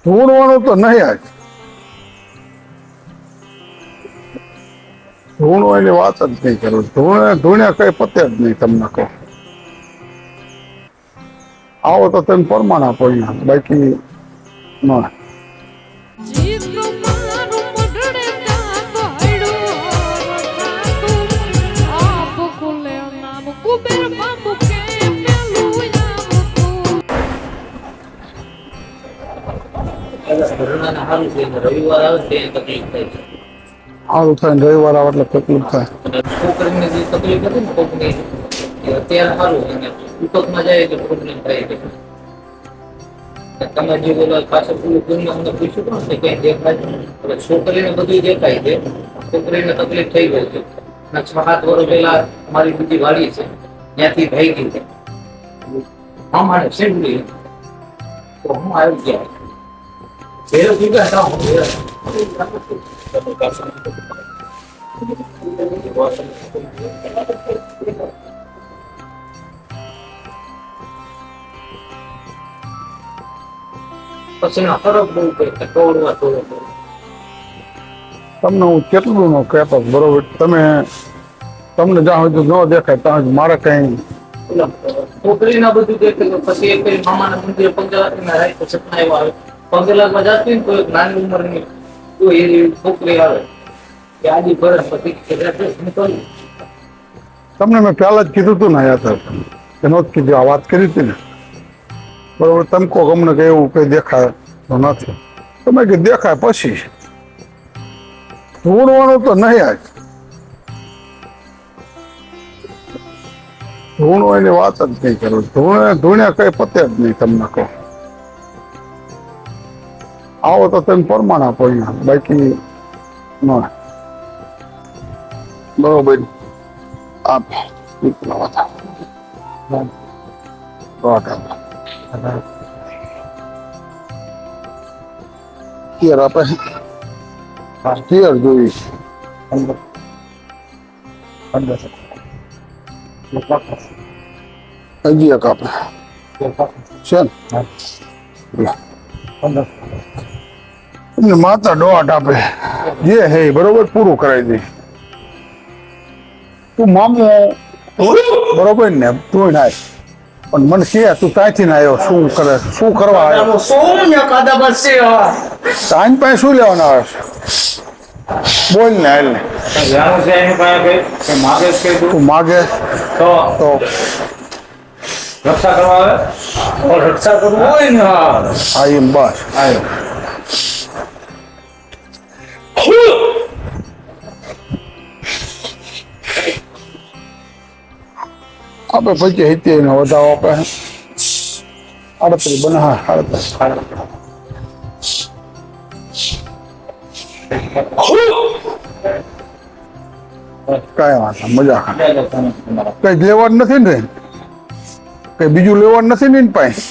ધૂણવાનું તો નહીં આજ ધૂણવાની વાત જ નહીં કરું ધૂણ્યા કઈ પતે જ નહીં તમને કહો આવો તો તમે પરમાણ આપો અહીંયા બાકી ન રવિવાર આવે તે તકલીફ થાય છે. સારું થાય ને રવિવાર આવે એટલે તકલીફ થાય છોકરીને જે તકલીફ હતી ને કોકની અત્યારે સારું અને ટૂંકમાં જાય એટલે પ્રોબ્લેમ થાય છે. તમે જે બોલો પાછળ પૂરું કરીને અમને પૂછ્યું પણ ને કઈ દેખાય એટલે છોકરીને બધું દેખાય છે. છોકરીને તકલીફ થઈ ગઈ છે અને 6-7 વર્ષ પહેલા અમારી બીજી વાડી છે ત્યાંથી ભાઈ ગઈ છે અમારે સેન્ડલી તો હું આવી ગયા Pero juga tahu dia. પછી ના ફરક બહુ પડે ટોળવા ટોળવા તમને હું કેટલું નો કહેતો બરોબર તમને જ્યાં સુધી ન દેખાય ત્યાં સુધી મારે કઈ છોકરીના બધું દેખાય પછી એક મામાના મંદિરે પંચાયતના રાત સપના એવા આવે પંગલામાં જતી ને તો એક નાની ઉંમરની કોઈ એવી છોકરી આવે કે આજી ફરજ પછી તમને મેં પહેલા જ કીધું હતું ને યાર એનો જ કીધું આ વાત કરી હતી ને બરોબર તમે કહો ગમને કે એવું કઈ દેખાય તો નથી તમે કે દેખાય પછી ધૂણવાનું તો નહીં આજ ધૂણવાની વાત જ નહીં કરું ધૂણ્યા કઈ પતે જ નહીં તમને કહો આવો તો તમે પરમાણ આપો અહીંયા બાકી ન બરોબર આપ તિયર આપે તિયર જોઈ હજી એક આપે છે ને તમને માતા દોઢ આપે જે હે બરોબર પૂરું કરાવી દે તું મામો બરોબર ને તું નાય પણ મને કે તું ક્યાંથી ના આવ્યો શું કરવા આવ્યો સાંજ પાસે શું લેવાના આવે બોલ ને હાલ ને તું માગે તો રક્ષા કરવા આવે રક્ષા કરવું હોય ને હા એમ બસ આવ્યો આપણે પછી હિતી ને વધાવો આપે 38 બને હા 38 કાંઈ વાંધો મજા કઈ લેવાનું નથી ને કઈ બીજું લેવાનું નથી ને પાસે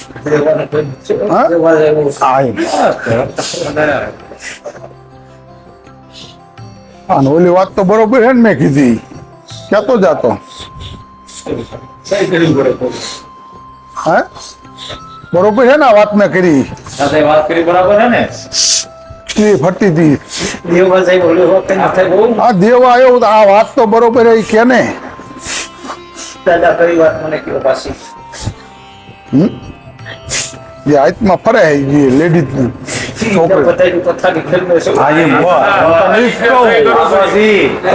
હા ઓલી વાત તો બરોબર છે ને મેં કીધી ક્યાં તો જાતો હા બરોબર છે ને આ વાત મેં કરી વાત કરી બરાબર છે ને ફરતી હતી દેવા સાહેબ હા દેવા આવ્યો આ વાત તો બરોબર એ કે ને દાદા કરી વાત મને કયો પાછી જે હાથમાં ફરે જે લેડીઝ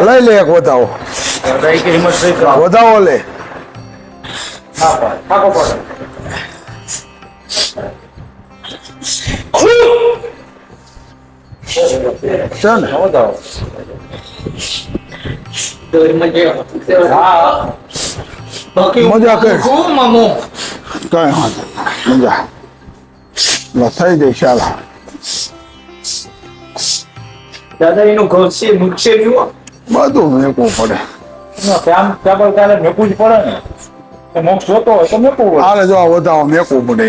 લઈ લે એક વધાવો વધાવો લે છે ને મજા કર કઈ વાંધો મજા થઈ જાય ચાલો દાદા એનું ઘર છે મૂકશે નહીં બધું મેકવું પડે મેકવું જ પડે ને મોક્ષ જોતો હોય તો મેકવું પડે હાલે જો આ વધાવો મેકવું પડે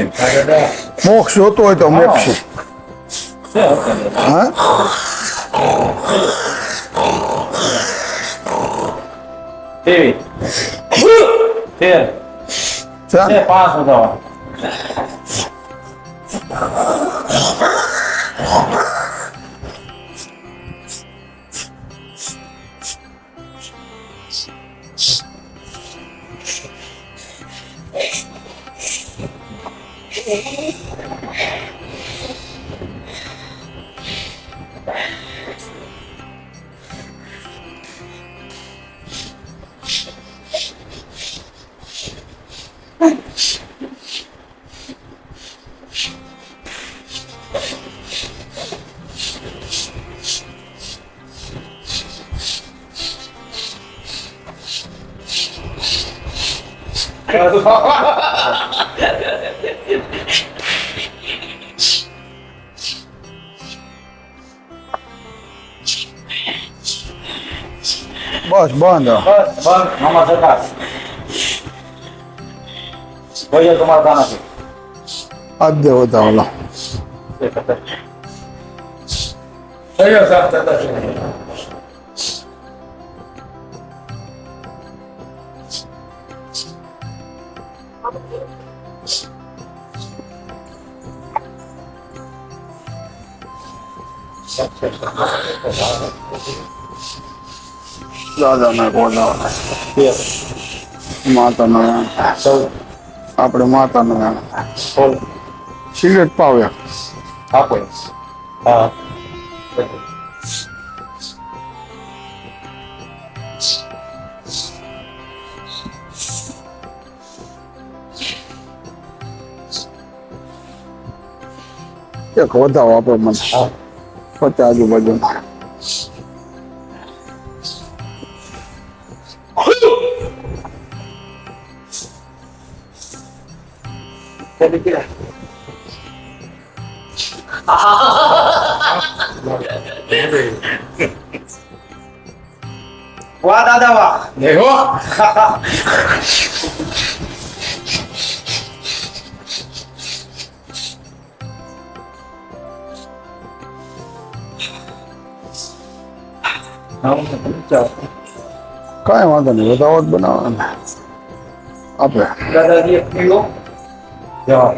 મોક્ષ જોતો હોય તો મેકશે હા તેવી પાંચ વધાવો બસ બંધ. બસ બંધ મામા સરકાર કોઈ તમારા કામ નથી આજ દે વધાવો લો. થયો સાહેબ થતા છે. દાદાના ગોદાવ માતાના આપણે માતાના સિગરેટ પાવ્યા. આપો હા એક વધાવો આપો મને 50 આજુબાજુ. વાહ દાદા વાહ દેખો કાંઈ વાંધો નહીં, વધાવો જ બનાવવાના આપણે. દાદાજી એક પીવો જવા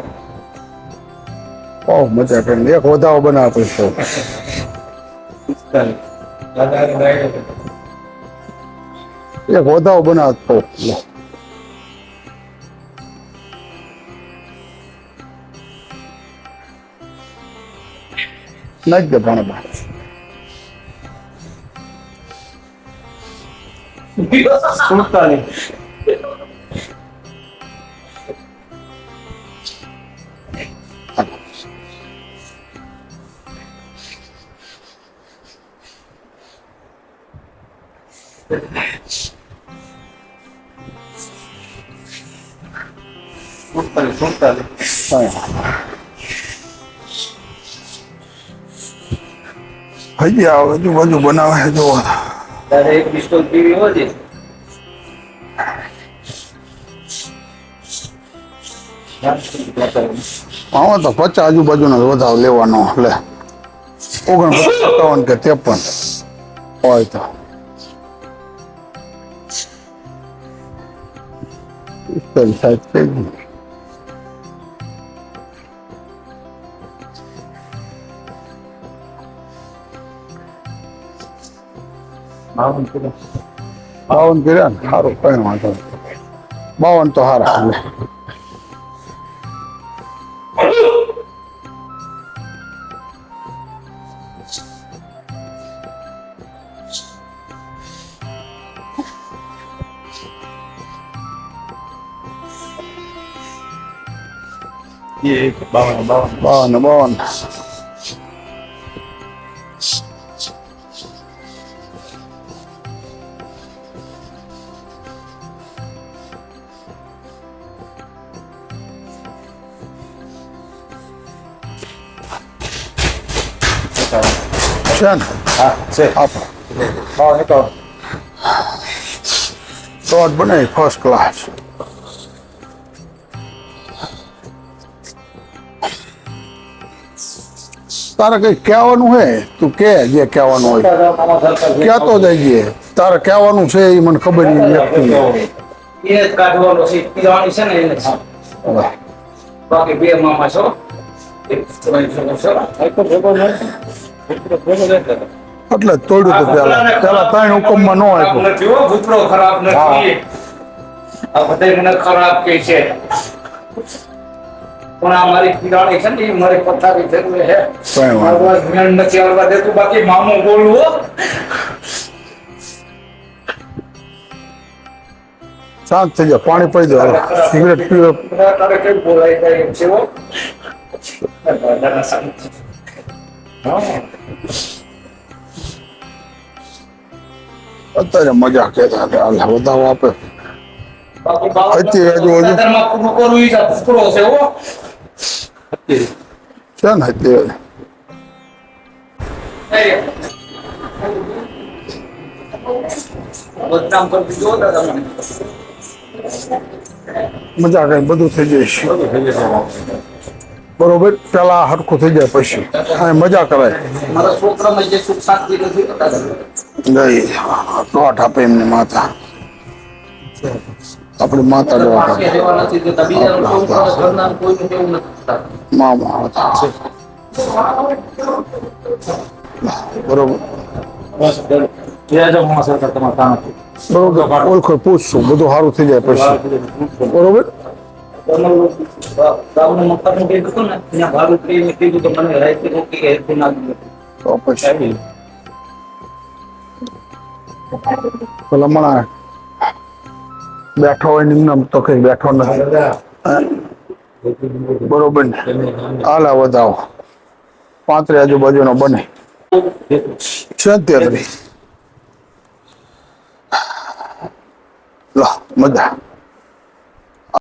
બહુ મજા કરીને એક વધાવો બનાવે પછી દાદા એક વધાવો બનાવે તો નાખ દે પાણી બહાર. સુડતાલીસ સુડતાલીસ હજી આવે હજુ બાજુ બનાવે છે જો. દાદા એક પિસ્તોલ પીવી હોય છે. આમાં તો 50 આજુબાજુનો વધાવો લેવાનો. લે 49, 57 કે 53 હોય તો 45 થઈ ગયું. બાવન કિલો 52 કર્યા ને સારું, કઈ વાંધો નહીં. 52 તો સારા. લે ये 52 52. છે ને હા છે આપો 52 તો તો જ બનાવી ફર્સ્ટ ક્લાસ. તારે કઈ કહેવાનું હે તું કે જે કહેવાનું હોય મામા સરકાર કહેતો જઈએ. તારે કહેવાનું છે એ મને ખબર નહીં વ્યક્તિને. એ જ કાઢવાનો છે, પીવાની છે ને એને જ. બાકી બે મામા છો. એટલે જ તોડ્યું હતું પેલા 3 હુકમમાં ન આપ્યું. નથી હો, ભૂતરો ખરાબ નથી. આ બધાય મને ખરાબ કહે છે. પણ આ મારી પીડાણી છે ને એ મારી પથારી જરૂર છે. કાંઈ વાંધો મારું આ જ્ઞાન નથી આવવા દેતું, બાકી મામું બોલું હો. શાંત થઈ જાય, પાણી પી દો, સિગરેટ પીવો. તારે કઈ બોલાય જાય એમ છે હો. અત્યારે મજા કહેતા હતા, હાલ વધાવો આપે. બાકી બાવા હતી હજુ હજુ. દાદરમાં પૂરું કરવું ઈ જ આ પૂરો છે હો. છે ને અત્યારે બદનામ કરી દીધું હો દાદા મને. મજા કઈ બધું થઈ જાય છે. બરોબર, પેલા હરખું થઈ જાય પછી આ મજા કરાય. મારા છોકરામાં જે સુખ શાંતિ નથી દાદા. ગઈ દોઢ આપે એમને માતા, આપણી માતા દોઢ પાસે આપે. રહેવા નથી દેતા. બીજાનું છોકરા ઘરના કોઈનું કેવું નથી થતા. મામા હતા. બરોબર બરોબર, ઓળખો પૂછશું, બધું સારું થઈ જાય પછી. બરોબર, ગામનું મકાન કીધું હતું ને, ત્યાં ભાડું કરીને કીધું તો મને રાઈતે રોકી કે હેઠું નાખી દે. તો પછી ભલામણ બેઠો હોય ને એમને તો કઈ બેઠો નથી. બરોબર ને, હાલ વધાવો 35 આજુબાજુનો બને 37. લો મજા.